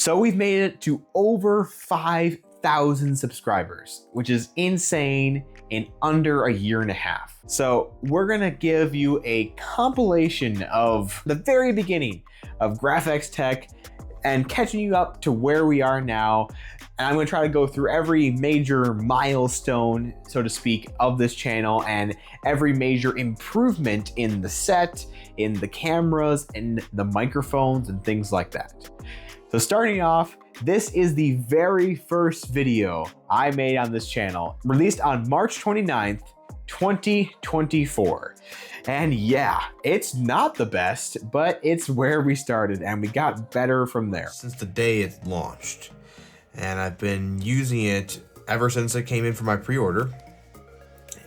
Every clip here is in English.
So we've made it to over 5,000 subscribers, which is insane in under a year and a half. So we're gonna give you a compilation of the very beginning of Graf-X Tech and catching you up to where we are now. And I'm gonna try to go through every major milestone, so to speak, of this channel and every major improvement in the set, in the cameras, in the microphones and things like that. So starting off, this is the very first video I made on this channel, released on March 29th, 2024. And yeah, it's not the best, but it's where we started and we got better from there. Since the day it launched, and I've been using it ever since it came in for my pre-order,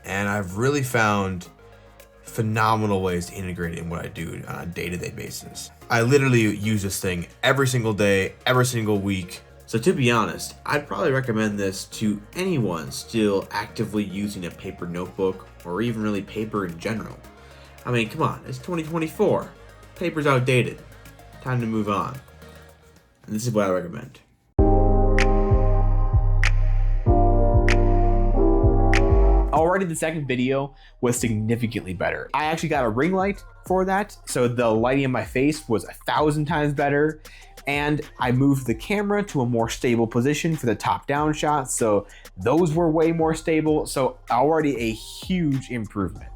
and I've really found phenomenal ways to integrate it in what I do on a day-to-day basis. I literally use this thing every single day, every single week. So to be honest, I'd probably recommend this to anyone still actively using a paper notebook or even really paper in general. I mean, come on, it's 2024. Paper's outdated. Time to move on. And this is what I recommend. Already the second video was significantly better. I actually got a ring light for that, so the lighting in my face was 1,000 times better. And I moved the camera to a more stable position for the top-down shots, so those were way more stable, so already a huge improvement.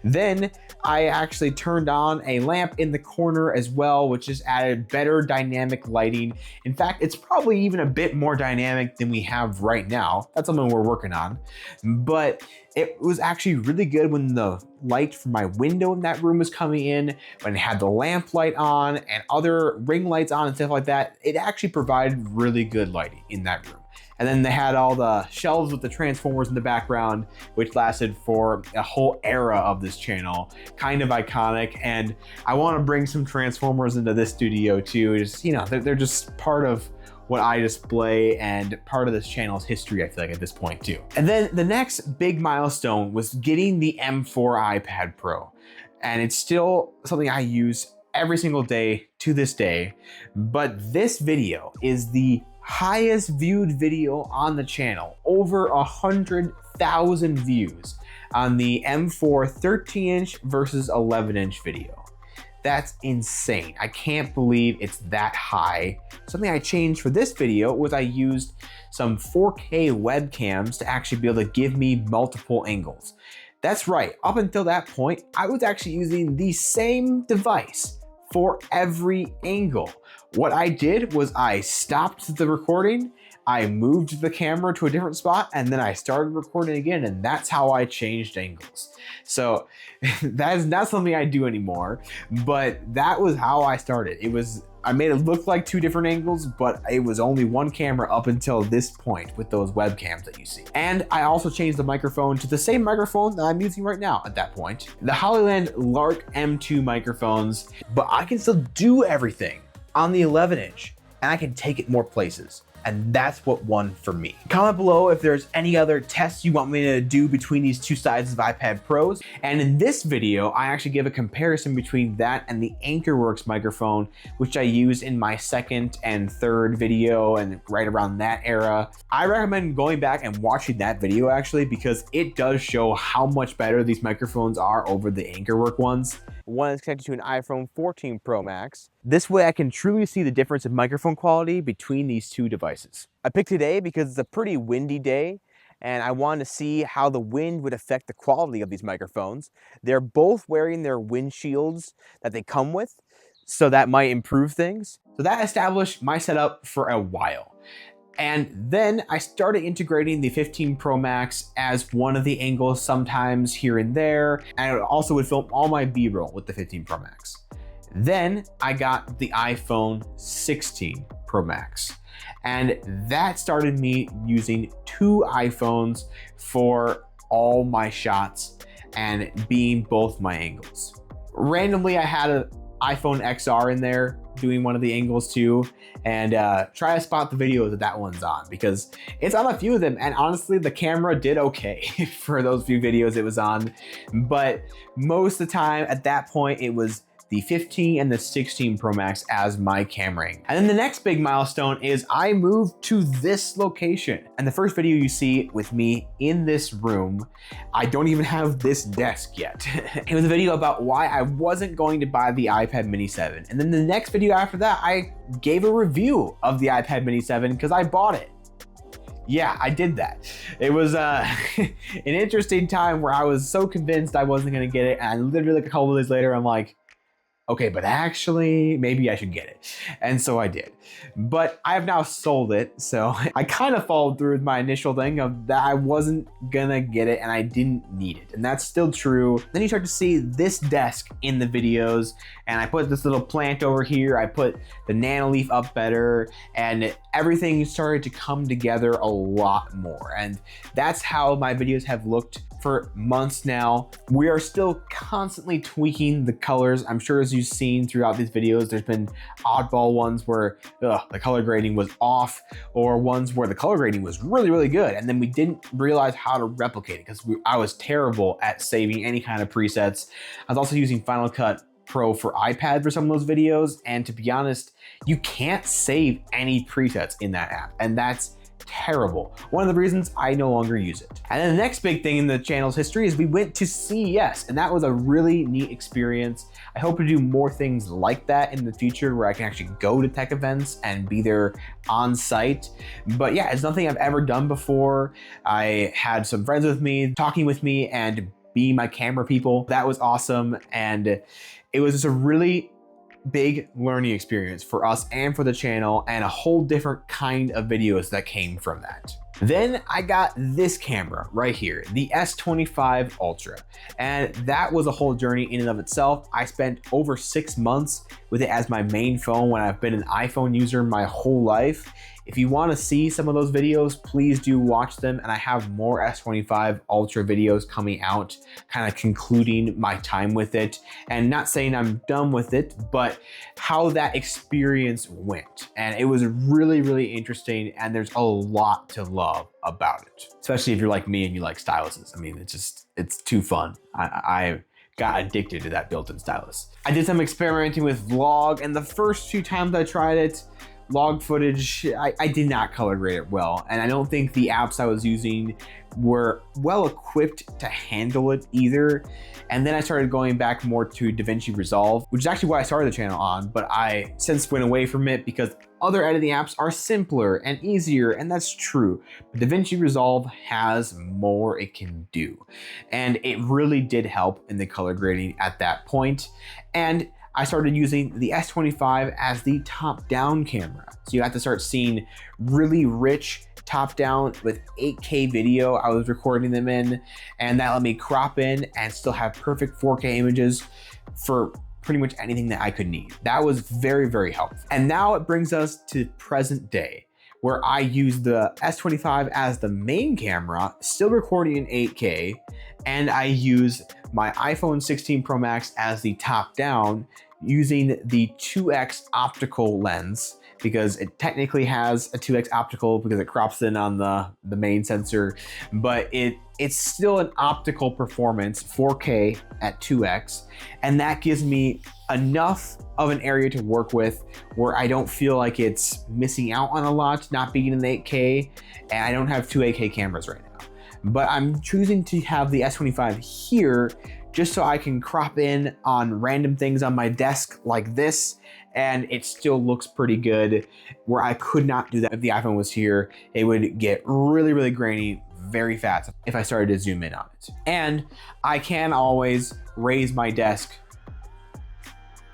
Then I actually turned on a lamp in the corner as well, which just added better dynamic lighting. In fact, it's probably even a bit more dynamic than we have right now. That's something we're working on. But it was actually really good when the light from my window in that room was coming in, when it had the lamp light on and other ring lights on and stuff like that. It actually provided really good lighting in that room. And then they had all the shelves with the Transformers in the background, which lasted for a whole era of this channel. Kind of iconic. And I want to bring some Transformers into this studio too. Just, you know, they're just part of what I display and part of this channel's history, I feel like, at this point too. And then the next big milestone was getting the M4 iPad Pro. And it's still something I use every single day to this day. But this video is the highest viewed video on the channel, over 100,000 views on the M4 13-inch versus 11-inch video. That's insane. I can't believe it's that high. Something I changed for this video was I used some 4K webcams to actually be able to give me multiple angles. That's right, up until that point, I was actually using the same device for every angle. What I did was I stopped the recording, I moved the camera to a different spot, and then I started recording again, and that's how I changed angles. So that is not something I do anymore, but that was how I started. I made it look like two different angles, but it was only one camera up until this point with those webcams that you see. And I also changed the microphone to the same microphone that I'm using right now at that point. The Hollyland Lark M2 microphones, but I can still do everything on the 11-inch and I can take it more places. And that's what won for me. Comment below if there's any other tests you want me to do between these two sides of iPad Pros. And in this video, I actually give a comparison between that and the AnchorWorks microphone, which I used in my second and third video and right around that era. I recommend going back and watching that video actually, because it does show how much better these microphones are over the AnchorWorks ones. One is connected to an iPhone 14 Pro Max. This way I can truly see the difference in microphone quality between these two devices. I picked today because it's a pretty windy day and I wanted to see how the wind would affect the quality of these microphones. They're both wearing their wind shields that they come with, so that might improve things. So that established my setup for a while. And then I started integrating the 15 Pro Max as one of the angles sometimes here and there. And I also would film all my B-roll with the 15 Pro Max. Then I got the iPhone 16 Pro Max. And that started me using two iPhones for all my shots and being both my angles. Randomly, I had an iPhone XR in there doing one of the angles too, and try to spot the videos that one's on, because it's on a few of them, and honestly the camera did okay for those few videos it was on, but most of the time at that point it was the 15 and the 16 Pro Max as my camera angle. And then the next big milestone is I moved to this location. And the first video you see with me in this room, I don't even have this desk yet. It was a video about why I wasn't going to buy the iPad Mini 7. And then the next video after that, I gave a review of the iPad Mini 7 because I bought it. Yeah, I did that. It was an interesting time where I was so convinced I wasn't gonna get it, and literally like a couple of days later, I'm like, okay, but actually, maybe I should get it. And so I did. But I have now sold it, so I kind of followed through with my initial thing of that I wasn't gonna get it and I didn't need it. And that's still true. Then you start to see this desk in the videos, and I put this little plant over here, I put the nano leaf up better, and everything started to come together a lot more. And that's how my videos have looked for months now. We are still constantly tweaking the colors. I'm sure as you've seen throughout these videos, there's been oddball ones where the color grading was off, or ones where the color grading was really, really good. And then we didn't realize how to replicate it because I was terrible at saving any kind of presets. I was also using Final Cut Pro for iPad for some of those videos. And to be honest, you can't save any presets in that app. And that's terrible. One of the reasons I no longer use it. And then the next big thing in the channel's history is we went to CES, and that was a really neat experience. I hope to do more things like that in the future where I can actually go to tech events and be there on site. But yeah, it's nothing I've ever done before. I had some friends with me, talking with me and being my camera people. That was awesome. And it was just a really big learning experience for us and for the channel, and a whole different kind of videos that came from that. Then I got this camera right here, the S25 Ultra, and that was a whole journey in and of itself. I spent over 6 months with it as my main phone when I've been an iPhone user my whole life. If you want to see some of those videos, please do watch them, and I have more S25 Ultra videos coming out, kind of concluding my time with it, and not saying I'm done with it, but how that experience went. And it was really, really interesting, and there's a lot to love about it, especially if you're like me and you like styluses. I mean, it's too fun. I got addicted to that built-in stylus. I did some experimenting with vlog, and the first few times I tried it, log footage, I did not color grade it well, and I don't think the apps I was using were well equipped to handle it either. And then I started going back more to DaVinci Resolve, which is actually what I started the channel on, but I since went away from it because other editing apps are simpler and easier, and that's true. But DaVinci Resolve has more it can do, and it really did help in the color grading at that point. And I started using the S25 as the top-down camera. So you have to start seeing really rich top-down with 8K video I was recording them in, and that let me crop in and still have perfect 4K images for pretty much anything that I could need. That was very, very helpful. And now it brings us to present day, where I use the S25 as the main camera, still recording in 8K, and I use my iPhone 16 Pro Max as the top down, using the 2x optical lens, because it technically has a 2x optical because it crops in on the main sensor, but it's still an optical performance, 4K at 2x, and that gives me enough of an area to work with where I don't feel like it's missing out on a lot, not being in 8K, and I don't have two 8K cameras right now. But I'm choosing to have the S25 here just so I can crop in on random things on my desk like this, and it still looks pretty good, where I could not do that if the iPhone was here. It would get really, really grainy very fast if I started to zoom in on it. And I can always raise my desk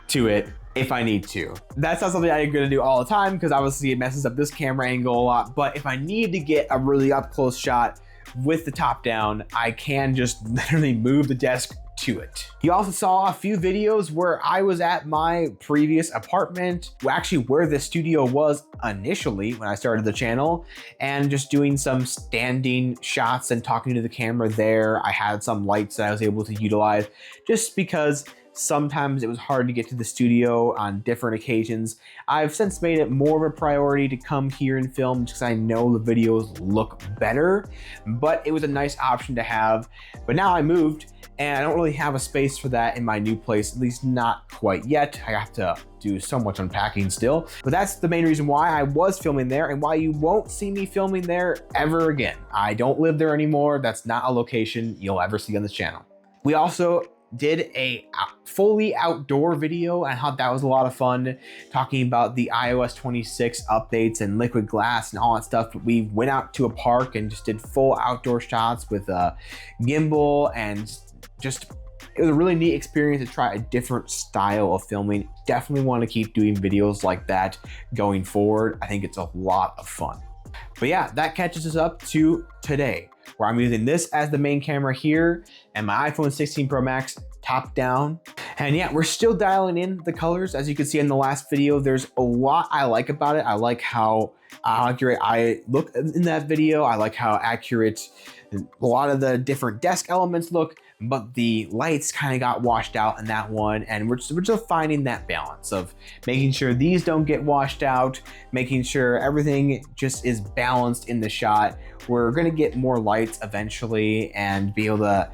to it if I need to. That's not something I'm gonna do all the time because obviously it messes up this camera angle a lot, but if I need to get a really up close shot with the top down, I can just literally move the desk to it. You also saw a few videos where I was at my previous apartment, actually where the studio was initially when I started the channel, and just doing some standing shots and talking to the camera there. I had some lights that I was able to utilize just because sometimes it was hard to get to the studio on different occasions. I've since made it more of a priority to come here and film because I know the videos look better, but it was a nice option to have. But now I moved And I don't really have a space for that in my new place, at least not quite yet. I have to do so much unpacking still. But that's the main reason why I was filming there and why you won't see me filming there ever again. I don't live there anymore. That's not a location you'll ever see on this channel. We also did a fully outdoor video. I thought that was a lot of fun, talking about the iOS 26 updates and liquid glass and all that stuff. But we went out to a park and just did full outdoor shots with a gimbal, and just, it was a really neat experience to try a different style of filming. Definitely want to keep doing videos like that going forward. I think it's a lot of fun. But yeah, that catches us up to today, where I'm using this as the main camera here and my iPhone 16 Pro Max top down. And yeah, we're still dialing in the colors. As you can see in the last video, there's a lot I like about it. I like how accurate I look in that video. I like how accurate a lot of the different desk elements look, but the lights kind of got washed out in that one. And we're just finding that balance of making sure these don't get washed out, making sure everything just is balanced in the shot. We're gonna get more lights eventually and be able to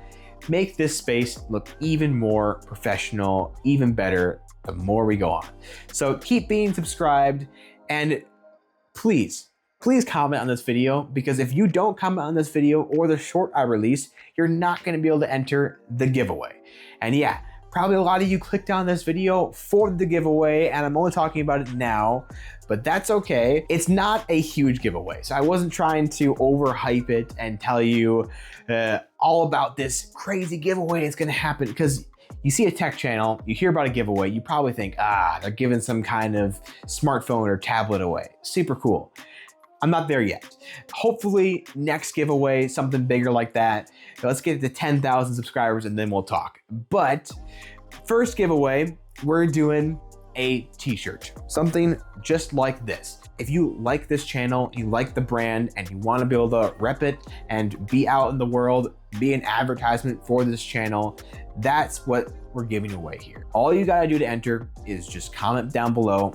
make this space look even more professional, even better the more we go on. So keep being subscribed, and please comment on this video, because if you don't comment on this video or the short I released, you're not gonna be able to enter the giveaway. And yeah, probably a lot of you clicked on this video for the giveaway, and I'm only talking about it now, but that's okay. It's not a huge giveaway, so I wasn't trying to overhype it and tell you all about this crazy giveaway that's gonna happen, because you see a tech channel, you hear about a giveaway, you probably think, they're giving some kind of smartphone or tablet away. Super cool. I'm not there yet. Hopefully next giveaway, something bigger like that. Let's get to 10,000 subscribers and then we'll talk. But first giveaway, we're doing a t-shirt, something just like this. If you like this channel, you like the brand, and you want to be able to rep it and be out in the world, be an advertisement for this channel, that's what we're giving away here. All you gotta do to enter is just comment down below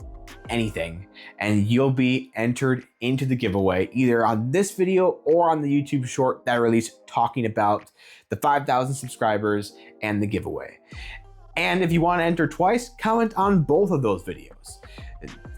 anything, and you'll be entered into the giveaway, either on this video or on the YouTube short that I released talking about the 5,000 subscribers and the giveaway. And if you want to enter twice, comment on both of those videos.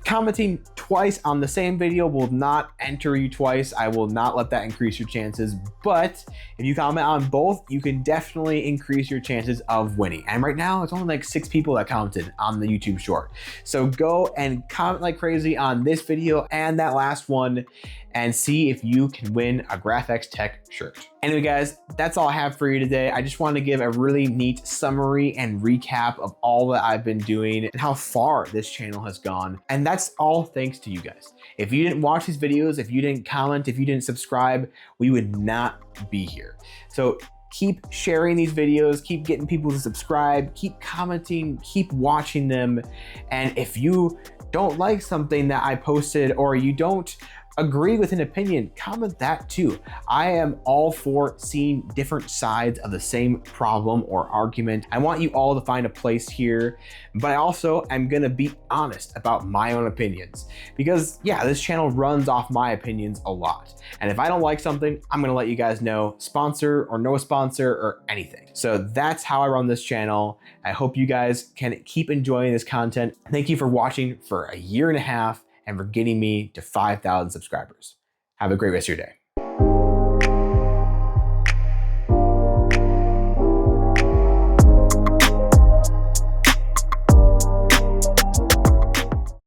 Commenting twice on the same video will not enter you twice. I will not let that increase your chances. But if you comment on both, you can definitely increase your chances of winning. And right now, it's only like 6 people that commented on the YouTube short. So go and comment like crazy on this video and that last one, and see if you can win a Graf-X Tech shirt. Anyway, guys, that's all I have for you today. I just want to give a really neat summary and recap of all that I've been doing and how far this channel has gone. And that's all thanks to you guys. If you didn't watch these videos, if you didn't comment, if you didn't subscribe, we would not be here. So keep sharing these videos, keep getting people to subscribe, keep commenting, keep watching them. And if you don't like something that I posted, or you don't agree with an opinion, comment that too. I am all for seeing different sides of the same problem or argument. I want you all to find a place here, but I also am gonna be honest about my own opinions, because yeah, this channel runs off my opinions a lot. And if I don't like something, I'm gonna let you guys know, sponsor or no sponsor or anything. So that's how I run this channel. I hope you guys can keep enjoying this content. Thank you for watching for a year and a half and for getting me to 5,000 subscribers. Have a great rest of your day.